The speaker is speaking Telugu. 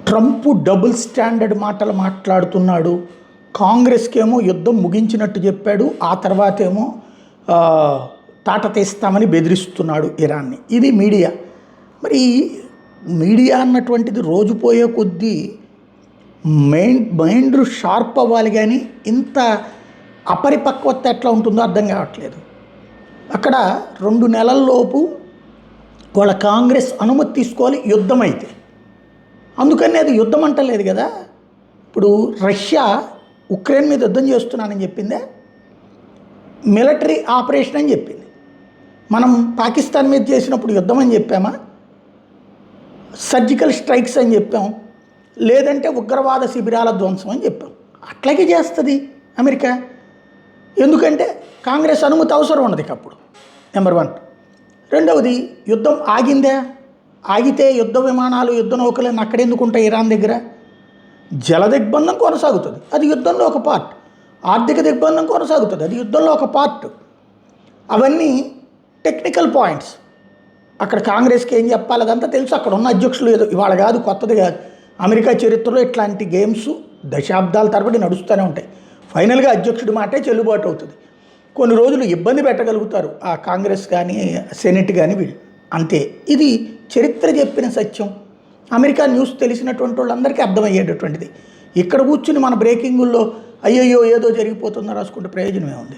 ట్రంప్ డబుల్ స్టాండర్డ్ మాటలు మాట్లాడుతున్నాడు. కాంగ్రెస్కేమో యుద్ధం ముగించినట్టు చెప్పాడు, ఆ తర్వాత ఏమో తాట తీస్తామని బెదిరిస్తున్నాడు ఇరాన్ని. ఇది మీడియా. మరి మీడియా అన్నటువంటిది రోజు పోయే కొద్దీ మైండ్ షార్ప్ అవ్వాలి, కానీ ఇంత అపరిపక్వత ఎట్లా ఉంటుందో అర్థం కావట్లేదు. అక్కడ 2 నెలల్లోపు వాళ్ళ కాంగ్రెస్ అనుమతి తీసుకోవాలి యుద్ధం అయితే. అందుకని అది యుద్ధం అంటలేదు కదా. ఇప్పుడు రష్యా ఉక్రెయిన్ మీద యుద్ధం చేస్తున్నానని చెప్పిందే, మిలిటరీ ఆపరేషన్ అని చెప్పింది. మనం పాకిస్తాన్ మీద చేసినప్పుడు యుద్ధం అని చెప్పామా? సర్జికల్ స్ట్రైక్స్ అని చెప్పాం, లేదంటే ఉగ్రవాద శిబిరాల ధ్వంసం అని చెప్పాం. అట్లాగే చేస్తుంది అమెరికా. ఎందుకంటే కాంగ్రెస్ అనుమతి అవసరం ఉన్నది అప్పుడు, నెంబర్ 1. రెండవది, యుద్ధం ఆగిందే. ఆగితే యుద్ధ విమానాలు యుద్ధ నౌకలను అక్కడెందుకు ఉంటాయి? ఇరాన్ దగ్గర జల దిగ్బంధం కొనసాగుతుంది, అది యుద్ధంలో ఒక పార్ట్. ఆర్థిక దిగ్బంధం కొనసాగుతుంది, అది యుద్ధంలో ఒక పార్ట్. అవన్నీ టెక్నికల్ పాయింట్స్. అక్కడ కాంగ్రెస్కి ఏం చెప్పాలి అదంతా తెలుసు. అక్కడ ఉన్న అధ్యక్షులు ఏదో ఇవాళ కాదు, కొత్తది కాదు. అమెరికా చరిత్రలో ఇట్లాంటి గేమ్స్ దశాబ్దాల తరబడి నడుస్తూనే ఉంటాయి. ఫైనల్గా అధ్యక్షుడి మాటే చెల్లుబాటు అవుతుంది. కొన్ని రోజులు ఇబ్బంది పెట్టగలుగుతారు ఆ కాంగ్రెస్ కానీ సెనెట్ కానీ వీళ్ళు, అంతే. ఇది చరిత్ర చెప్పిన సత్యం. అమెరికా న్యూస్ తెలిసినటువంటి వాళ్ళందరికీ అర్థమయ్యేటటువంటిది. ఇక్కడ కూర్చుని మన బ్రేకింగుల్లో అయ్యయ్యో ఏదో జరిగిపోతుందో రాసుకుంటే ప్రయోజనమే ఉంది.